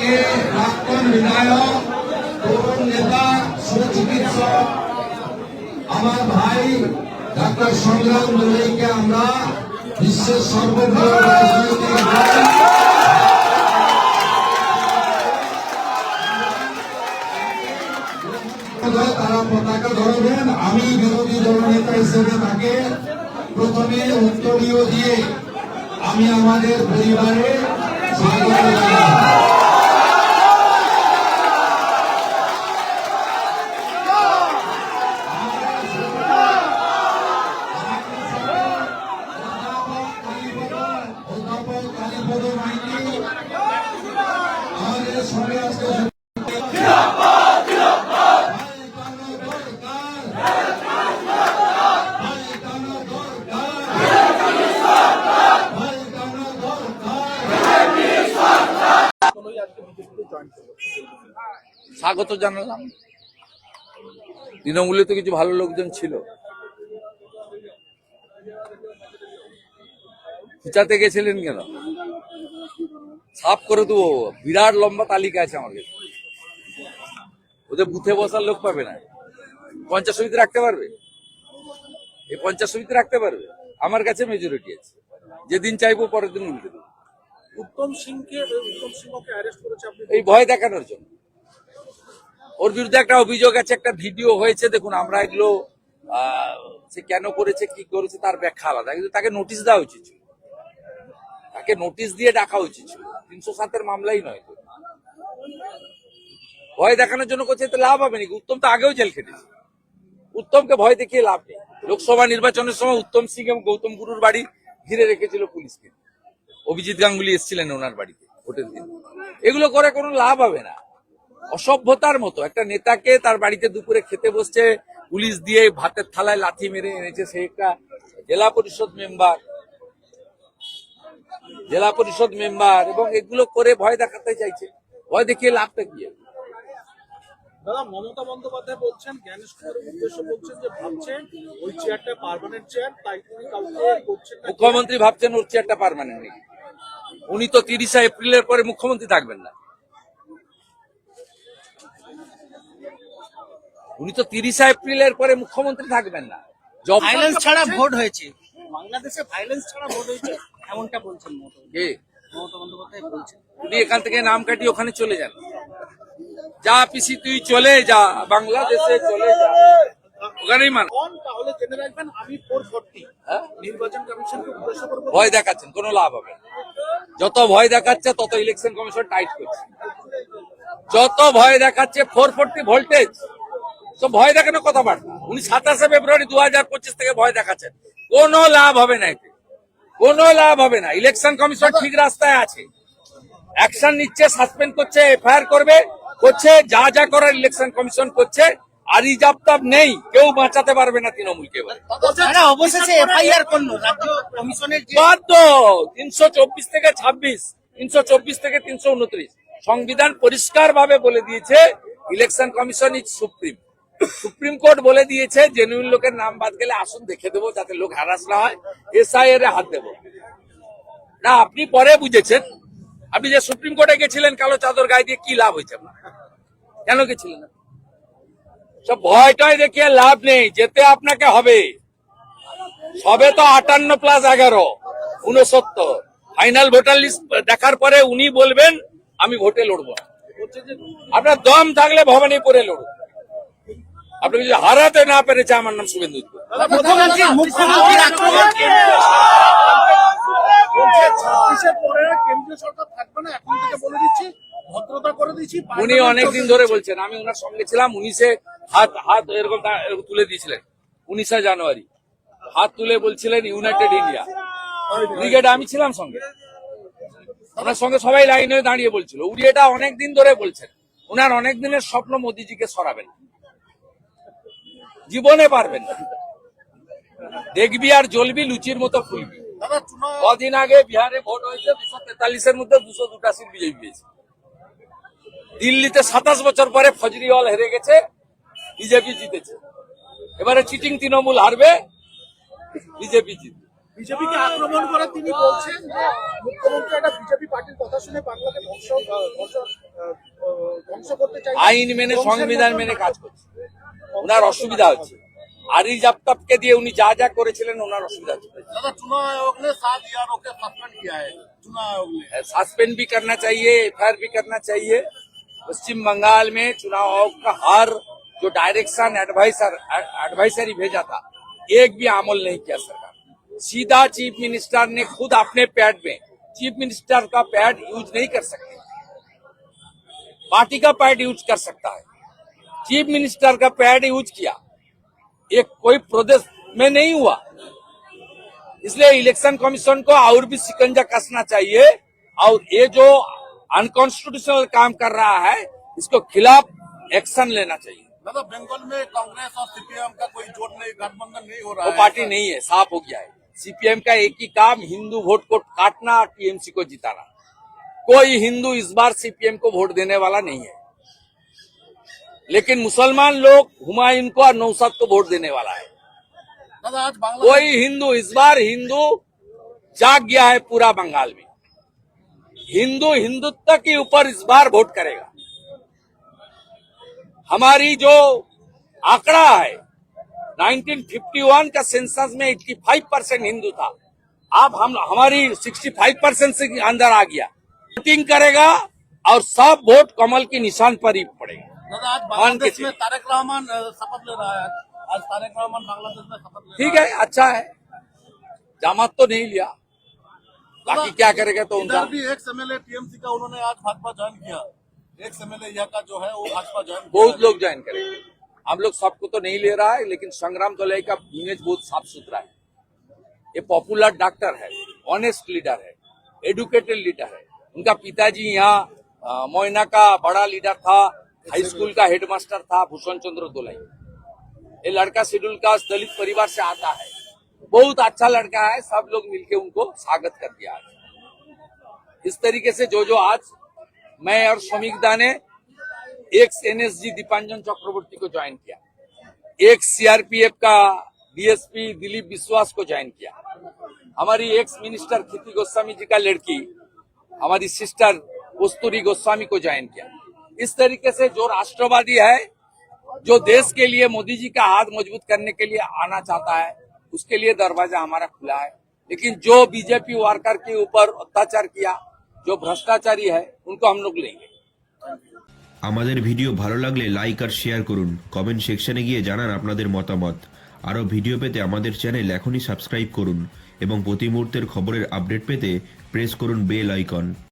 আজকে প্রাক্তন বিধায়ক, তরুণ নেতা, সুচিকিৎসক আমার ভাই ডাক্তার সংগ্রাম দোলাইকে আমরা বিশ্বের সর্ববৃহৎ রাজনৈতিক দল তারা পতাকা ধরবেন। আমি বিরোধী দলনেতা হিসেবে তাকে প্রথমে উত্তরীয় দিয়ে আমি আমাদের পরিবারে স্বাগত জানাই। আমাদের সঙ্গে আজকে স্বাগত জানালাম। তৃণমূলে তো কিছু ভালো লোকজন ছিল, খুঁচাতে গেছিলেন কেন? সাফ করে দেবো, বিরাট লম্বা তালিকা আছে আমার কাছে। ওদের বুথে বসার লোক পাবে না, পঞ্চায়েত সমিতি রাখতে পারবে, এই পঞ্চায়েত সমিতি রাখতে পারবে। আমার কাছে মেজরিটি আছে, যেদিন চাইবো পরের দিন উল্টে দেবো। উত্তম সিংকে অ্যারেস্ট করেছে আপনি এই ভয় দেখানোর জন্য। ওর বিরুদ্ধে একটা অভিযোগ আছে, একটা ভিডিও হয়েছে, দেখুন। আমরা এগুলো সে কেন করেছে, কি করেছে তার ব্যাখ্যা আলাদা, কিন্তু তাকে নোটিশ দেওয়া উচিত ছিল, তাকে নোটিশ দিয়ে ডাকা উচিত ছিল। 307-এর মামলাই নয় তো। ভয় দেখানোর জন্য করছে, এতে লাভ হবে নাকি? উত্তম তো আগেও জেল খেটেছে, উত্তমকে ভয় দেখিয়ে লাভ নেই। লোকসভা নির্বাচনের সময় উত্তম সিং এবং গৌতম গুরুর বাড়ি ঘিরে রেখেছিল পুলিশকে, অভিজিৎ গাঙ্গুলি এসেছিলেন ওনার বাড়িতে ভোটের দিন। এগুলো করে কোনো লাভ হবে না। অসভ্যতার মতো একটা নেতাকে তার বাড়িতে দুপুরে খেতে বসছে, পুলিশ দিয়ে ভাতের থালায় লাথি মেরে এনেছে। সে একটা জেলা পরিষদ মেম্বার এবং এগুলো করে ভয় দেখাতে চাইছে। ভয় দেখিয়ে লাভটা কি? দাদা, মমতা বন্দ্যোপাধ্যায় বলছেন, জ্ঞানেশ কুমারের উদ্দেশ্য বলছেন যে ভাবছেন ওই চেয়ারটা পার্মানেন্ট চেয়ার, তাই তিনি কাউকে করছেন না। মুখ্যমন্ত্রী ভাবছেন ওর চেয়ারটা পার্মানেন্ট নেই। উনি তো 30 এপ্রিলের পরে মুখ্যমন্ত্রী থাকবেন না। উনি তো 30 এপ্রিলের পরে মুখ্যমন্ত্রী থাকবেন না। ভাইলেন্স ছাড়া ভোট হয়েছে, বাংলাদেশে ভাইলেন্স ছাড়া ভোট হয়েছে এমনটা বলছেন মমতা বন্দ্যোপাধ্যায় বলছেন। উনি এখান থেকে নাম কাটিয়ে ওখানে চলে যান। যা পিসি তুই চলে যা, বাংলাদেশে চলে যা, ওখানেই মান। তাহলে জেনে রাখবেন আমি 440 নির্বাচন কমিশনকে উদ্দেশ্য করব। ভয় দেখাচ্ছেন, কোনো লাভ হবে না। যত ভয় দেখাচ্ছে তত ইলেকশন কমিশন টাইট করছে। যত ভয় দেখাচ্ছে 440 ভোল্টেজ, তো ভয় দেখানো কথাবার্তা। উনি 27 ফেব্রুয়ারি 2025 থেকে ভয় দেখাচ্ছেন, কোনো লাভ হবে না, এতে কোনো লাভ হবে না। ইলেকশন কমিশন ঠিক রাস্তায় আছে, অ্যাকশন নিচ্ছে, সাসপেন্ড করছে, এফআইআর করছে, যা যা করার ইলেকশন কমিশন করছে। আর ইজাবতাব নেই, কেউ বাঁচাতে পারবে না তৃণমূলকে। অবশেষে এফআইআর করলো রাজ্য কমিশনের, বাধ্য। 324 থেকে 26, 324 থেকে 329 সংবিধান পরিষ্কার ভাবে বলে দিয়েছে election commission is supreme. Supreme court বলে দিয়েছে জেনুইন লোকের নাম বাদ গেলে আসুন দেখে দেবো, যাতে লোক হ্যারাস না হয়, এসআইআর হাত দেবো না। আপনি পরে বুঝেছেন, আপনি যে সুপ্রিম কোর্টে গেছিলেন কালো চাদর গায়ে দিয়ে, কি লাভ হয়েছে আপনার? কেন গেছিলেন? সব ভয় টয় দেখিয়ে লাভ নেই, যেতে আপনাকে হবে। সবে তো 58+11 69 ফাইনাল ভোটার লিস্ট দেখার পরে উনি বলবেন আমি ভোটে লড়বো না। আপনার দম থাকলে ভবানীপুরে লড়ুন। আপনি যদি হারাতে না পেরেছে, আমার নাম শুভেন্দু। উনি অনেকদিন ধরে বলছেন, আমি ওনার সঙ্গে ছিলাম। 19-এ হাত এরকম তুলে দিয়েছিলেন, 19শে জানুয়ারি হাত তুলে বলছিলেন ইউনাইটেড ইন্ডিয়া ব্রিগেড। আমি ছিলাম সঙ্গে, ওনার সঙ্গে সবাই লাইনে দাঁড়িয়ে বলছিল। উনি এটা অনেকদিন ধরে বলছেন। ওনার অনেক দিনের স্বপ্ন মোদিজিকে সরাবেন, জীবনে পারবেন না। দেখবি আর জ্বলবি, লুচির মতো ফুলবি। কদিন আগে বিহারে ভোট হয়েছে, 243-এর মধ্যে 202টা সিট বিজেপি পেয়েছে। দিল্লিতে 27 বছর পরে ফজরিওয়াল হেরে গেছে, বিজেপি জিতেছে। এবারে চিটিং তৃণমূল হারবে, বিজেপি জিতবে। বিজেপিকে আক্রমণ করে তিনি বলছেন যে মুখ্যমন্ত্রী একটা বিজেপি পার্টির কথা শুনে বাংলাকে ধ্বংস করতে চাই আইন মেনে সংবিধান মেনে কাজ করছে, ওনার অসুবিধা হচ্ছে। আরিজ আফতাবকে দিয়ে উনি যা যা করেছিলেন ওনার অসুবিধা হচ্ছে। दादा चुनाव आयोग ने 7 यारों के सस्पेंड किया है। चुनाव आयोग ने सस्पेंड भी करना चाहिए, एफआईआर भी करना चाहिए। पश्चिम बंगाल में चुनाव आयोग का हर जो डायरेक्शन एडवाइजरी भेजा था, एक भी अमल नहीं किया सरकार। सीधा चीफ मिनिस्टर ने खुद अपने पैड में, चीफ मिनिस्टर का पैड यूज नहीं कर सकते, पार्टी का पैड यूज कर सकता है। चीफ मिनिस्टर का पैड यूज किया, एक कोई प्रदेश में नहीं हुआ। इसलिए इलेक्शन कमीशन को और भी शिकंजा कसना चाहिए और ये जो अनकॉन्स्टिट्यूशनल काम कर रहा है इसको खिलाफ एक्शन लेना चाहिए। दादा बंगाल में कांग्रेस और सीपीएम का कोई जोड़ नहीं, गठबंधन नहीं हो रहा वो है। पार्टी नहीं है, साफ हो गया है। सीपीएम का एक ही काम हिंदू वोट को काटना और टीएमसी को जिताना। कोई हिंदू इस बार सीपीएम को वोट देने वाला नहीं है, लेकिन मुसलमान लोग हुमायूं को और नौशाद को वोट देने वाला है। दादा आज बांग्लादेश कोई हिंदू, इस बार हिंदू जाग गया है पूरा बंगाल में। हिंदू हिंदुत्व के ऊपर इस बार वोट करेगा। हमारी जो आंकड़ा है 1951 का सेंसस में 85% हिंदू था, अब हमारी 65% से अंदर आ गया। वोटिंग करेगा और सब वोट कमल के निशान पर ही पड़ेगा। दादा आज बांग्लादेश में तारेक रहमान शपथ ले रहा है। आज तारेक रहमान बांग्लादेश में शपथ ले ठीक है, अच्छा है। जमात तो नहीं लिया, बाकी क्या करेगा तो उनका। इधर भी एक एमएलए टीएमसी का उन्होंने आज भाजपा ज्वाइन किया। एक एमएलए यहाँ का जो है वो भाजपा ज्वाइन बहुत लोग ज्वाइन करेंगे। हम लोग सबको तो नहीं ले रहा है, लेकिन संग्राम तोलई का इमेज बहुत साफ सुथरा है। ये पॉपुलर डॉक्टर है, ऑनेस्ट लीडर है, एडुकेटेड लीडर है। उनका पिताजी यहाँ मोइना का बड़ा लीडर था, हाई स्कूल का हेडमास्टर था भूषण चंद्र तोलई। ये लड़का शेड्यूल कास्ट दलित परिवार से आता है, बहुत अच्छा लड़का है। सब लोग मिलके उनको स्वागत कर दिया। इस तरीके से जो आज मैं और श्रमिक दा ने एक एनएसजी दीपांजन चक्रवर्ती को ज्वाइन किया, एक सीआरपीएफ का डीएसपी दिलीप विश्वास को ज्वाइन किया, हमारी एक्स मिनिस्टर खेती गोस्वामी जी का लड़की हमारी सिस्टर कस्तूरी गोस्वामी को ज्वाइन किया। इस तरीके से जो राष्ट्रवादी है, जो देश के लिए मोदी जी का हाथ मजबूत करने के लिए आना चाहता है, उसके लिए दरवाजा हमारा खुला है। लेकिन जो बीजेपी वर्कर के ऊपर अत्याचार किया, जो भ्रष्टाचारी है, उनको हम लोग लेंगे। আমাদের ভিডিও ভালো লাগলে লাইক আর শেয়ার করুন, কমেন্ট সেকশনে গিয়ে জানান আপনাদের মতামত। আরও ভিডিও পেতে আমাদের চ্যানেল এখনই সাবস্ক্রাইব করুন এবং প্রতি মুহূর্তের খবরের আপডেট পেতে প্রেস করুন বেল আইকন।